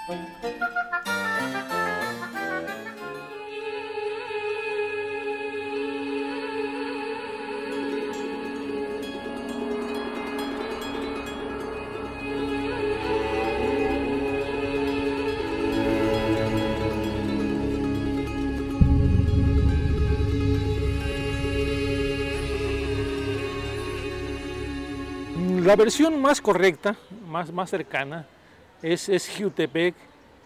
La versión más correcta, más cercana, es Jiutepec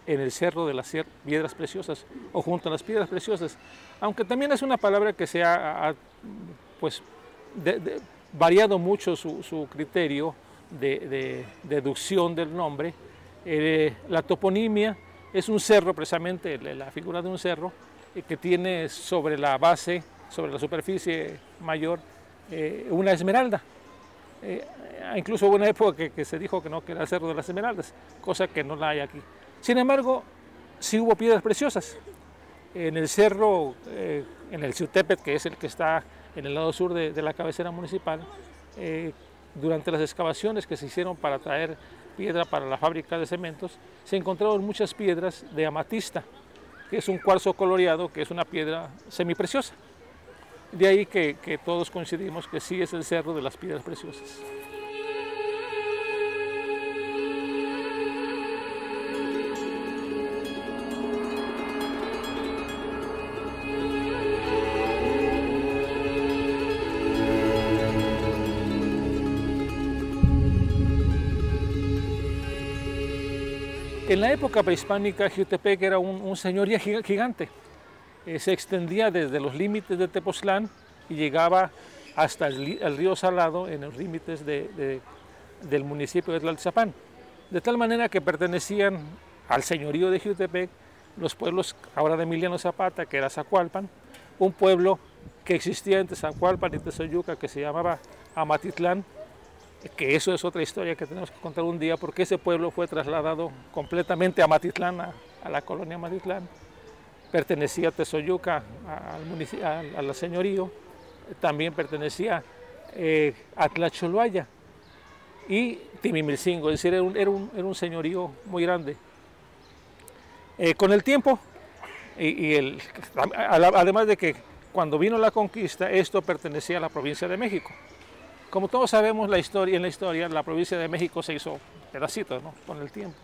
en el Cerro de las Piedras Preciosas o junto a las Piedras Preciosas, aunque también es una palabra que se ha pues, variado mucho su criterio de deducción del nombre. La toponimia es un cerro, precisamente la figura de un cerro, que tiene sobre la base, sobre la superficie mayor, una esmeralda. Incluso hubo una época que se dijo que no, que era el Cerro de las Esmeraldas, cosa que no la hay aquí. Sin embargo, sí hubo piedras preciosas. En el cerro, en el Xiutepec, que es el que está en el lado sur de la cabecera municipal, durante las excavaciones que se hicieron para traer piedra para la fábrica de cementos, se encontraron muchas piedras de amatista, que es un cuarzo coloreado, que es una piedra semipreciosa. De ahí que todos coincidimos que sí es el Cerro de las Piedras Preciosas. En la época prehispánica, Jiutepec era un señorío gigante. Se extendía desde los límites de Tepoztlán y llegaba hasta el río Salado en los límites del municipio de Tlaltizapán. De tal manera que pertenecían al señorío de Jiutepec los pueblos ahora de Emiliano Zapata, que era Zacualpan, un pueblo que existía entre Zacualpan y Tezoyuca que se llamaba Amatitlán, que eso es otra historia que tenemos que contar un día, porque ese pueblo fue trasladado completamente a Amatitlán, a la colonia Amatitlán. Pertenecía a Tezoyuca, al señorío, también pertenecía a Tlacholoaya y Timimilcingo, es decir, era un señorío muy grande. Con el tiempo, además de que cuando vino la conquista, esto pertenecía a la provincia de México. Como todos sabemos, en la historia, la provincia de México se hizo pedacitos, ¿no?, con el tiempo.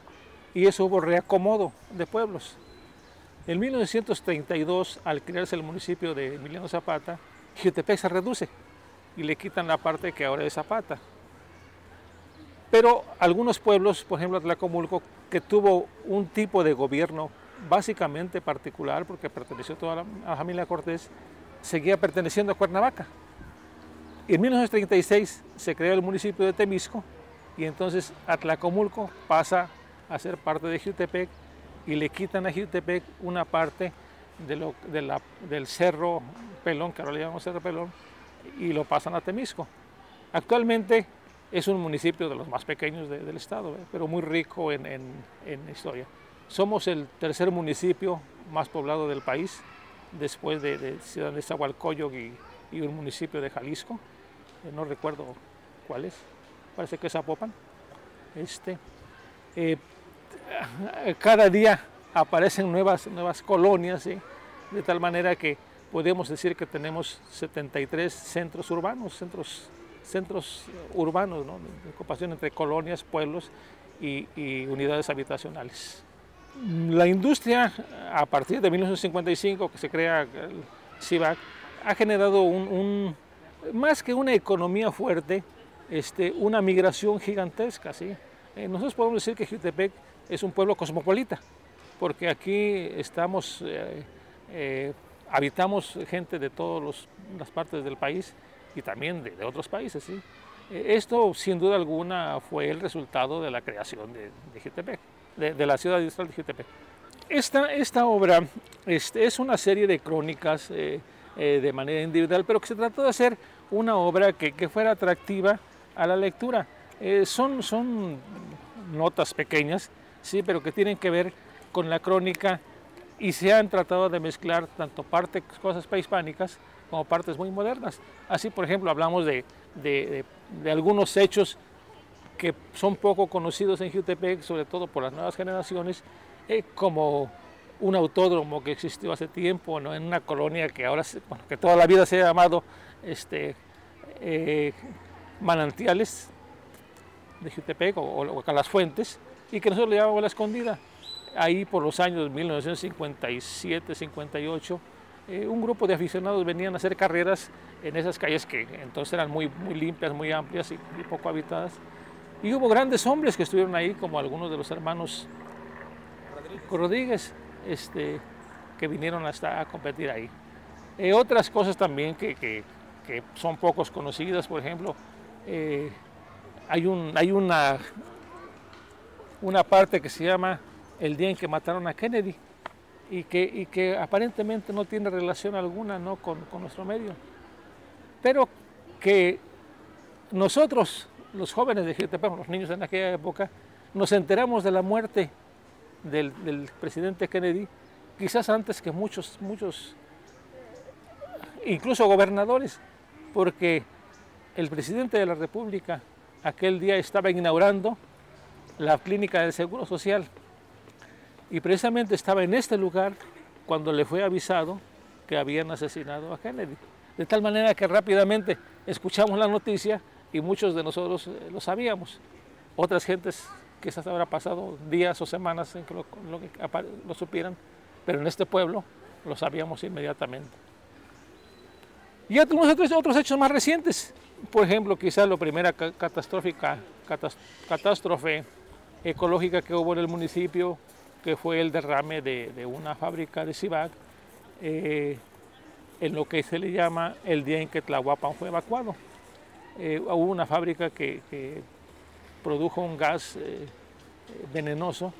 Y eso hubo reacomodo de pueblos. En 1932, al crearse el municipio de Emiliano Zapata, Jiutepec se reduce y le quitan la parte que ahora es Zapata. Pero algunos pueblos, por ejemplo Tlacomulco, que tuvo un tipo de gobierno básicamente particular, porque perteneció toda a la familia Cortés, seguía perteneciendo a Cuernavaca. En 1936 se crea el municipio de Temisco y entonces Atlacomulco pasa a ser parte de Jiutepec y le quitan a Jiutepec una parte del Cerro Pelón, que ahora le llamamos Cerro Pelón, y lo pasan a Temisco. Actualmente es un municipio de los más pequeños del estado, pero muy rico en historia. Somos el tercer municipio más poblado del país, después de Ciudad de Nezahualcóyotl y un municipio de Jalisco, no recuerdo cuál es, parece que es Zapopan. Cada día aparecen nuevas colonias, ¿sí?, de tal manera que podemos decir que tenemos 73 centros urbanos, ¿no?, de ocupación entre colonias, pueblos y unidades habitacionales. La industria, a partir de 1955, que se crea el CIVAC, ha generado más que una economía fuerte, una migración gigantesca, ¿sí? Nosotros podemos decir que Jiutepec es un pueblo cosmopolita, porque aquí habitamos gente de todas las partes del país y también de otros países, ¿sí? Esto, sin duda alguna, fue el resultado de la creación de Jiutepec, de la ciudad industrial de Jiutepec. Esta obra es una serie de crónicas de manera individual, pero que se trató de hacer una obra que fuera atractiva a la lectura. Son notas pequeñas, sí, pero que tienen que ver con la crónica y se han tratado de mezclar tanto cosas prehispánicas como partes muy modernas. Así, por ejemplo, hablamos de algunos hechos que son poco conocidos en Jiutepec, sobre todo por las nuevas generaciones, como un autódromo que existió hace tiempo, ¿no? En una colonia que ahora, bueno, que toda la vida se ha llamado Manantiales de Jiutepec o Las Fuentes, y que nosotros le llamamos La Escondida. Ahí por los años 1957-58, un grupo de aficionados venían a hacer carreras en esas calles que entonces eran muy limpias, muy amplias y poco habitadas. Y hubo grandes hombres que estuvieron ahí, como algunos de los hermanos Rodríguez, que vinieron hasta a competir ahí. Otras cosas también que son pocos conocidas, por ejemplo, hay una parte que se llama el día en que mataron a Kennedy y que aparentemente no tiene relación alguna, ¿no? con nuestro medio, pero que nosotros, los jóvenes de Jiutepec, los niños en aquella época, nos enteramos de la muerte del presidente Kennedy quizás antes que muchos, incluso gobernadores, porque el presidente de la República aquel día estaba inaugurando la clínica del Seguro Social y precisamente estaba en este lugar cuando le fue avisado que habían asesinado a Kennedy. De tal manera que rápidamente escuchamos la noticia y muchos de nosotros lo sabíamos. Otras gentes quizás habrá pasado días o semanas en que lo supieran, pero en este pueblo lo sabíamos inmediatamente. Y otros hechos más recientes, por ejemplo, quizás la primera catástrofe ecológica que hubo en el municipio, que fue el derrame de una fábrica de Cibac, en lo que se le llama el día en que Tlahuapan fue evacuado. Hubo una fábrica que produjo un gas venenoso,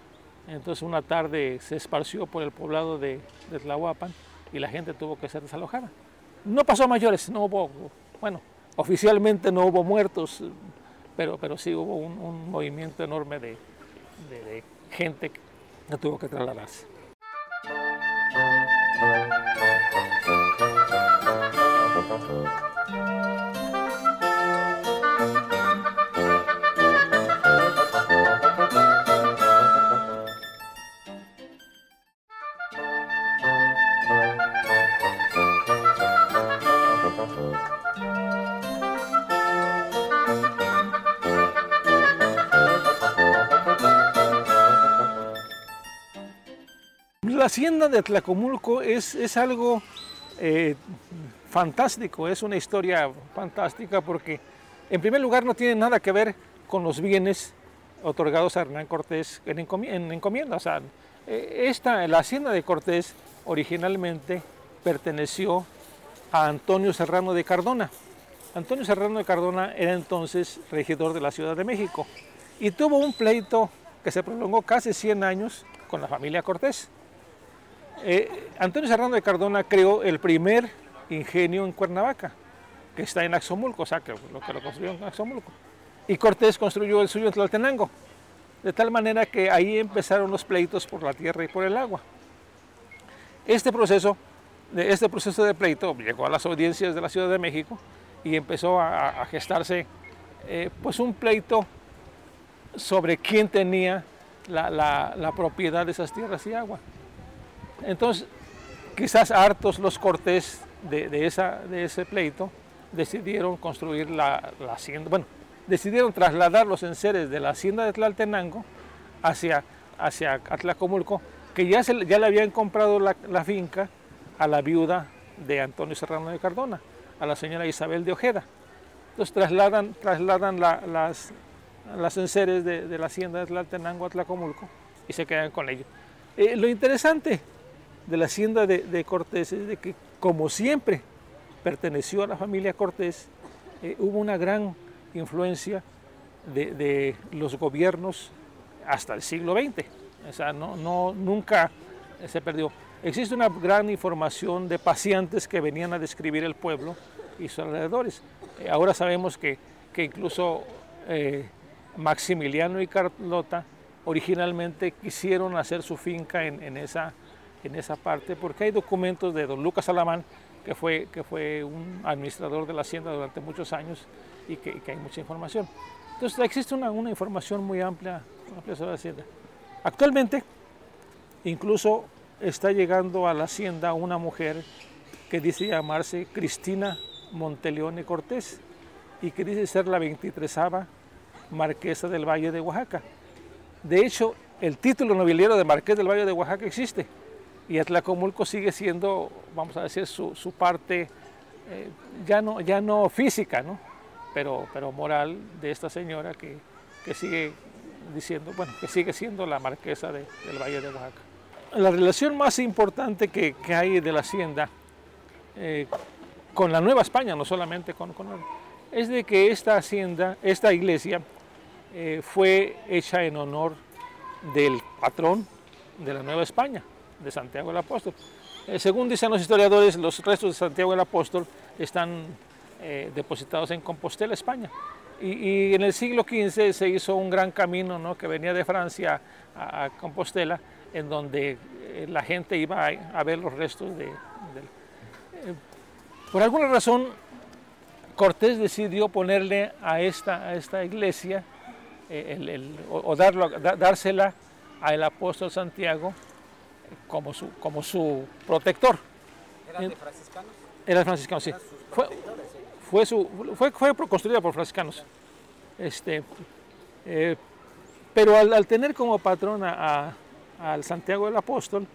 entonces una tarde se esparció por el poblado de Tlahuapan y la gente tuvo que ser desalojada. No pasó a mayores, no hubo, bueno, oficialmente no hubo muertos, pero sí hubo un movimiento enorme de gente que tuvo que trasladarse. La hacienda de Tlacomulco es algo fantástico, es una historia fantástica porque en primer lugar no tiene nada que ver con los bienes otorgados a Hernán Cortés en encomienda. O sea, la hacienda de Cortés originalmente perteneció a Antonio Serrano de Cardona. Antonio Serrano de Cardona era entonces regidor de la Ciudad de México y tuvo un pleito que se prolongó casi 100 años con la familia Cortés. Antonio Serrano de Cardona creó el primer ingenio en Cuernavaca, que está en Axomulco, o sea, que lo construyó en Axomulco. Y Cortés construyó el suyo en Tlaltenango, de tal manera que ahí empezaron los pleitos por la tierra y por el agua. Este proceso de pleito llegó a las audiencias de la Ciudad de México y empezó a gestarse pues un pleito sobre quién tenía la propiedad de esas tierras y agua. Entonces, quizás hartos los Cortés de ese pleito, decidieron construir la hacienda, bueno, decidieron trasladar los enseres de la hacienda de Tlaltenango hacia Tlacomulco, que ya le habían comprado la finca a la viuda de Antonio Serrano de Cardona, a la señora Isabel de Ojeda. Entonces trasladan las enseres de la hacienda de Tlaltenango a Tlacomulco y se quedan con ellos. Lo interesante de la hacienda de Cortés es de que, como siempre perteneció a la familia Cortés, hubo una gran influencia de los gobiernos hasta el siglo XX. O sea, nunca se perdió. Existe una gran información de paseantes que venían a describir el pueblo y sus alrededores. Ahora sabemos que incluso Maximiliano y Carlota originalmente quisieron hacer su finca en esa parte, porque hay documentos de don Lucas Alamán, que fue un administrador de la hacienda durante muchos años y que hay mucha información. Entonces existe una información muy amplia sobre la hacienda. Actualmente incluso está llegando a la hacienda una mujer que dice llamarse Cristina Monteleone Cortés y que dice ser la 23ª marquesa del Valle de Oaxaca. De hecho, el título nobiliario de Marqués del Valle de Oaxaca existe y Atlacomulco sigue siendo, vamos a decir, su parte ya no física, ¿no? Pero moral de esta señora que sigue diciendo, bueno, que sigue siendo la marquesa del Valle de Oaxaca. La relación más importante que hay de la hacienda con la Nueva España, no solamente con es de que esta hacienda, esta iglesia, fue hecha en honor del patrón de la Nueva España, de Santiago el Apóstol. Según dicen los historiadores, los restos de Santiago el Apóstol están depositados en Compostela, España. Y en el siglo XV se hizo un gran camino, ¿no?, que venía de Francia a Compostela, en donde la gente iba a ver los restos por alguna razón, Cortés decidió ponerle a esta iglesia, dársela al apóstol Santiago como su protector. ¿Eran de franciscanos? Era franciscano, sí. Fue construida por franciscanos. Pero al tener como patrón al Santiago del Apóstol,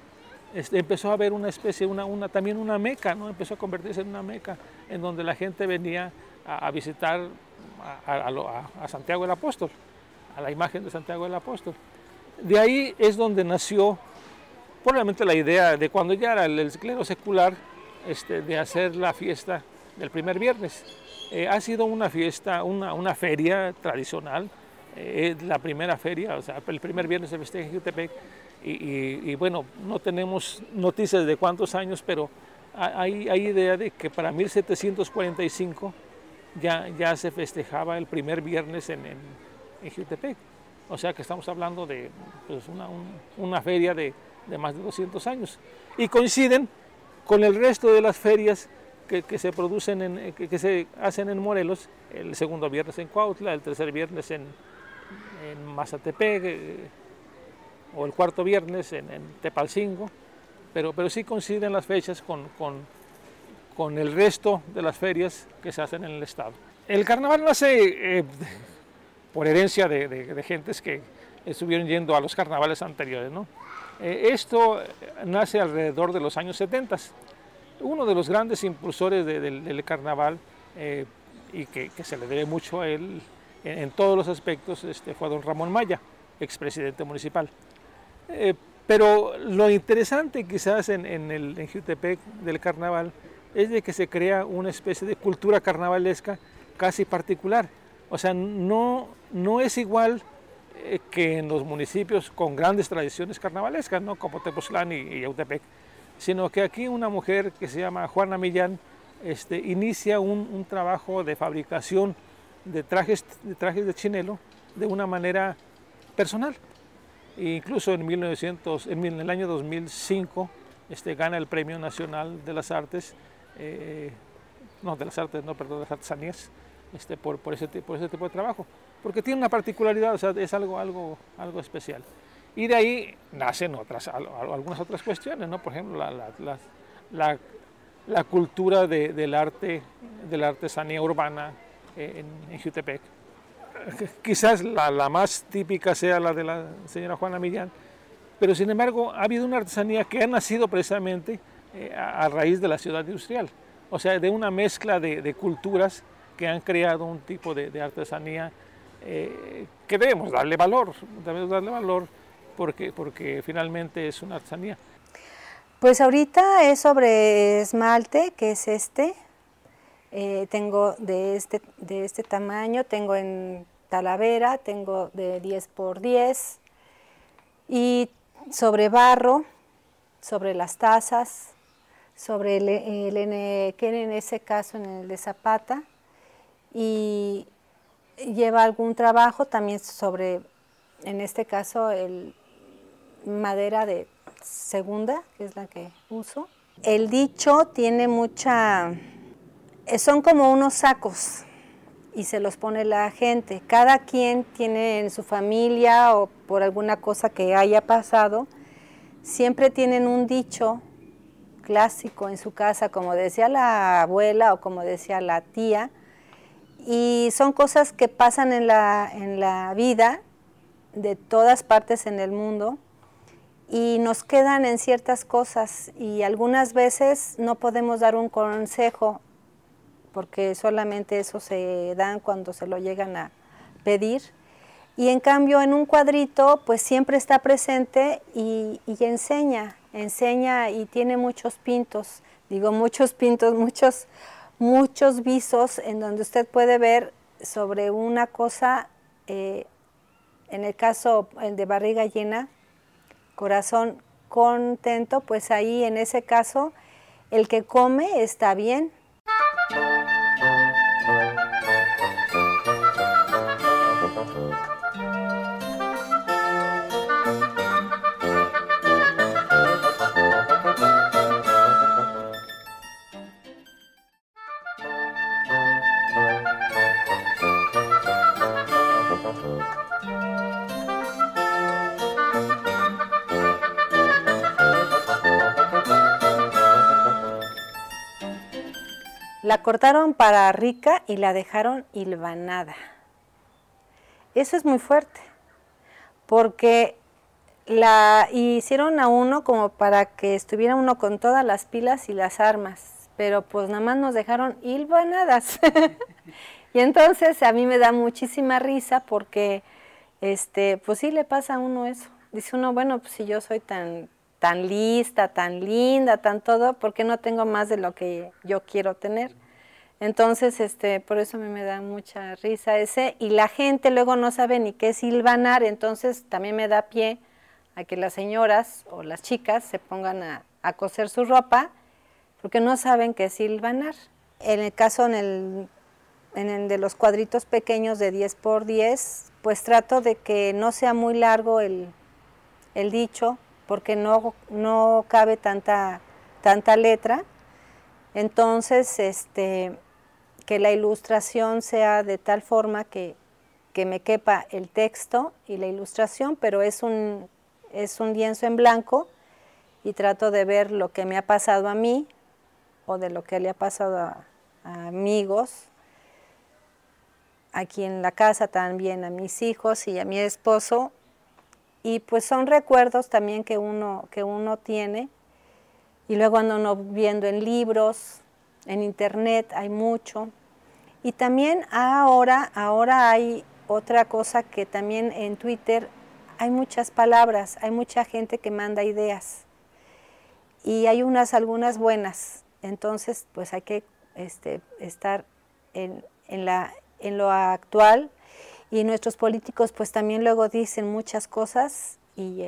empezó a haber una especie, también una meca, ¿no? Empezó a convertirse en una meca, en donde la gente venía a visitar a Santiago el Apóstol, a la imagen de Santiago el Apóstol. De ahí es donde nació probablemente la idea de cuando ya era el clero secular, de hacer la fiesta del primer viernes. Ha sido una fiesta, una feria tradicional, la primera feria, o sea, el primer viernes se festeja en Jiutepec, y bueno, no tenemos noticias de cuántos años, pero hay idea de que para 1745 ya se festejaba el primer viernes en Jiutepec. O sea que estamos hablando de pues, una feria de más de 200 años. Y coinciden con el resto de las ferias que se producen, que se hacen en Morelos, el segundo viernes en Cuautla, el tercer viernes en Mazatepec, o el cuarto viernes en Tepalcingo, pero sí coinciden las fechas con el resto de las ferias que se hacen en el estado. El carnaval nace por herencia de gentes que estuvieron yendo a los carnavales anteriores, ¿no? Esto nace alrededor de los años 70. Uno de los grandes impulsores del carnaval y que se le debe mucho a él en todos los aspectos fue don Ramón Maya, expresidente municipal. Pero lo interesante quizás en Jiutepec del carnaval es de que se crea una especie de cultura carnavalesca casi particular. O sea, no es igual que en los municipios con grandes tradiciones carnavalescas, ¿no?, como Tepoztlán y Yautepec, sino que aquí una mujer que se llama Juana Millán inicia un trabajo de fabricación de trajes de chinelo de una manera personal. E incluso en el año 2005 gana el Premio Nacional de las Artes, de las artesanías, por ese tipo de trabajo, porque tiene una particularidad, o sea, es algo especial. Y de ahí nacen algunas otras cuestiones, ¿no? Por ejemplo, la cultura del arte, de la artesanía urbana en Jiutepec. Quizás la más típica sea la de la señora Juana Millán, pero sin embargo ha habido una artesanía que ha nacido precisamente a raíz de la ciudad industrial, o sea, de una mezcla de culturas que han creado un tipo de artesanía que debemos darle valor porque finalmente es una artesanía. Pues ahorita es sobre esmalte, que es tengo de este tamaño, tengo en Talavera, tengo de 10 por 10, y sobre barro, sobre las tazas, sobre que en ese caso en el de Zapata, y lleva algún trabajo también sobre, en este caso, madera de segunda, que es la que uso. El dicho tiene son como unos sacos, y se los pone la gente. Cada quien tiene en su familia o por alguna cosa que haya pasado, siempre tienen un dicho clásico en su casa, como decía la abuela o como decía la tía, y son cosas que pasan en la vida de todas partes en el mundo y nos quedan en ciertas cosas y algunas veces no podemos dar un consejo porque solamente eso se dan cuando se lo llegan a pedir. Y en cambio en un cuadrito pues siempre está presente y enseña y tiene muchos pintos, digo muchos pintos, muchos visos en donde usted puede ver sobre una cosa, en el caso el de barriga llena, corazón contento, pues ahí en ese caso el que come está bien. La cortaron para rica y la dejaron hilvanada. Eso es muy fuerte, porque la hicieron a uno como para que estuviera uno con todas las pilas y las armas, pero pues nada más nos dejaron hilvanadas. Y entonces a mí me da muchísima risa porque pues sí le pasa a uno eso. Dice uno, bueno, pues si yo soy tan lista, tan linda, tan todo, ¿por qué no tengo más de lo que yo quiero tener? Entonces, por eso a mí me da mucha risa ese, y la gente luego no sabe ni qué es hilvanar, entonces también me da pie a que las señoras o las chicas se pongan a coser su ropa, porque no saben qué es hilvanar. En el caso, en el de los cuadritos pequeños de 10 por 10, pues trato de que no sea muy largo el dicho, porque no cabe tanta letra. Entonces, que la ilustración sea de tal forma que me quepa el texto y la ilustración, pero es un lienzo en blanco y trato de ver lo que me ha pasado a mí o de lo que le ha pasado a amigos, aquí en la casa también a mis hijos y a mi esposo, y pues son recuerdos también que uno tiene, y luego ando viendo en libros, en internet hay mucho, y también ahora hay otra cosa que también en Twitter hay muchas palabras, hay mucha gente que manda ideas, y hay algunas buenas, entonces pues hay que estar en lo actual, y nuestros políticos pues también luego dicen muchas cosas y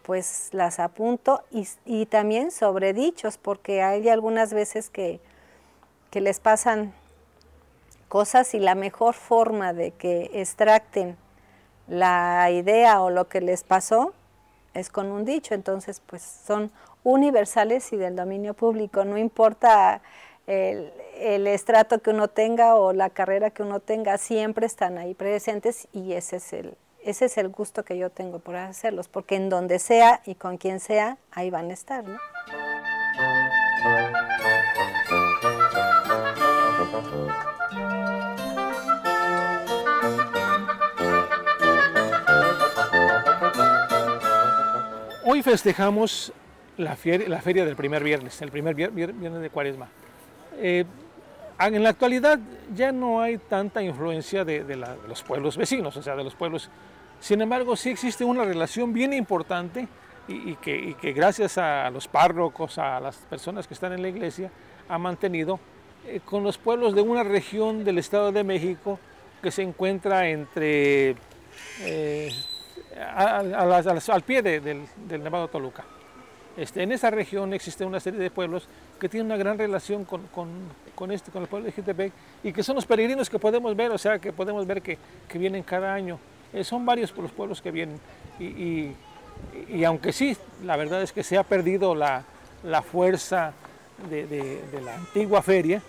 pues las apunto y también sobre dichos, porque hay algunas veces que les pasan cosas y la mejor forma de que extracten la idea o lo que les pasó es con un dicho. Entonces pues son universales y del dominio público, no importa el estrato que uno tenga o la carrera que uno tenga, siempre están ahí presentes, y ese es el gusto que yo tengo por hacerlos, porque en donde sea y con quien sea, ahí van a estar, ¿no? Hoy festejamos la feria del primer viernes, el primer viernes de Cuaresma. En la actualidad ya no hay tanta influencia de los pueblos vecinos, o sea, de los pueblos. Sin embargo, sí existe una relación bien importante y que gracias a los párrocos, a las personas que están en la iglesia, ha mantenido con los pueblos de una región del Estado de México que se encuentra entre al pie del Nevado Toluca. En esa región existe una serie de pueblos que tienen una gran relación con el pueblo de Jiutepec, y que son los peregrinos que podemos ver, o sea, que podemos ver que vienen cada año. Son varios los pueblos que vienen, y aunque sí, la verdad es que se ha perdido la fuerza de la antigua feria,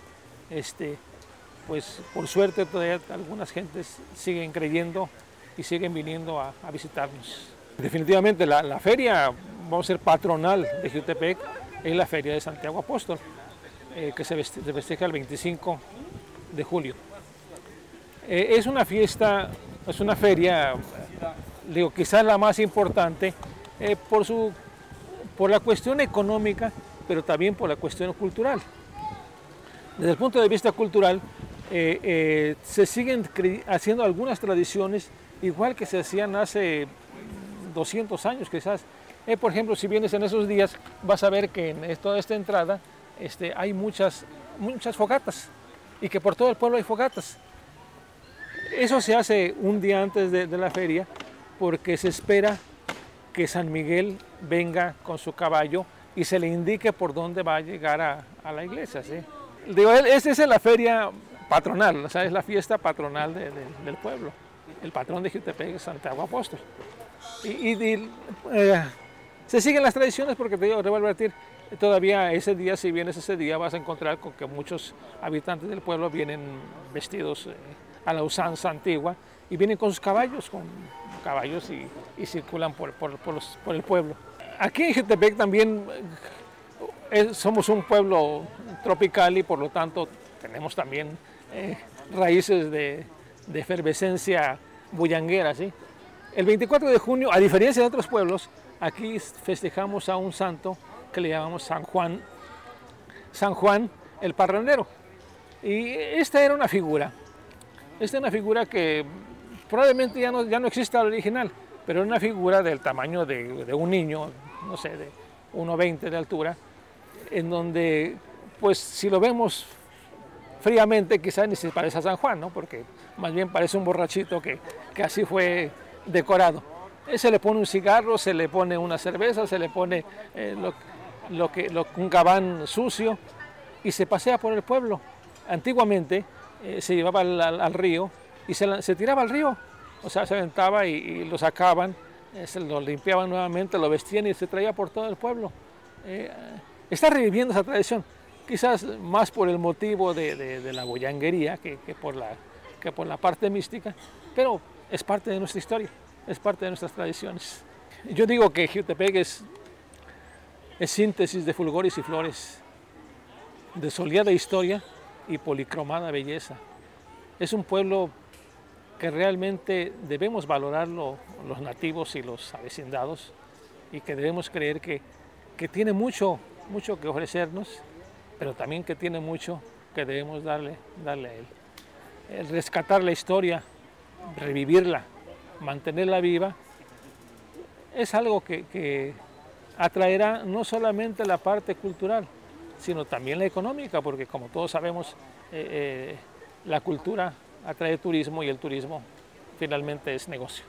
pues por suerte todavía algunas gentes siguen creyendo y siguen viniendo a visitarnos. Definitivamente la feria, vamos a ser patronal de Jiutepec, es la feria de Santiago Apóstol, que se festeja el 25 de julio. Es una fiesta, es una feria, digo, quizás la más importante por la cuestión económica, pero también por la cuestión cultural. Desde el punto de vista cultural, se siguen haciendo algunas tradiciones, igual que se hacían hace 200 años quizás. Por ejemplo, si vienes en esos días, vas a ver que en toda esta entrada hay muchas fogatas, y que por todo el pueblo hay fogatas. Eso se hace un día antes de la feria, porque se espera que San Miguel venga con su caballo y se le indique por dónde va a llegar a la iglesia, ¿sí? Digo, esta es la feria patronal, o sea, es la fiesta patronal del pueblo. El patrón de Jiutepec es Santiago Apóstol. Se siguen las tradiciones porque te vuelvo a repetir, todavía ese día, si vienes ese día, vas a encontrar con que muchos habitantes del pueblo vienen vestidos a la usanza antigua y vienen con sus caballos, y circulan por el pueblo. Aquí en Jiutepec también somos un pueblo tropical y por lo tanto tenemos también raíces de efervescencia bullanguera, ¿sí? El 24 de junio, a diferencia de otros pueblos, aquí festejamos a un santo que le llamamos San Juan el Parrandero. Y esta era una figura que probablemente ya no existe al original, pero era una figura del tamaño de un niño, no sé, de 1,20 de altura, en donde, pues, si lo vemos fríamente, quizás ni se parece a San Juan, ¿no? Porque más bien parece un borrachito que así fue decorado. Se le pone un cigarro, se le pone una cerveza, se le pone un gabán sucio y se pasea por el pueblo. Antiguamente se llevaba al río y se tiraba al río, o sea, se aventaba y lo sacaban, se lo limpiaban nuevamente, lo vestían y se traía por todo el pueblo. Está reviviendo esa tradición, quizás más por el motivo de la bullanguería que por la parte mística, pero es parte de nuestra historia, es parte de nuestras tradiciones. Yo digo que Jiutepec es síntesis de fulgores y flores, de soleada historia y policromada belleza. Es un pueblo que realmente debemos valorarlo los nativos y los avecindados, y que debemos creer que tiene mucho que ofrecernos, pero también que tiene mucho que debemos darle a él. El rescatar la historia, revivirla, mantenerla viva, es algo que atraerá no solamente la parte cultural, sino también la económica, porque como todos sabemos, la cultura atrae turismo y el turismo finalmente es negocio.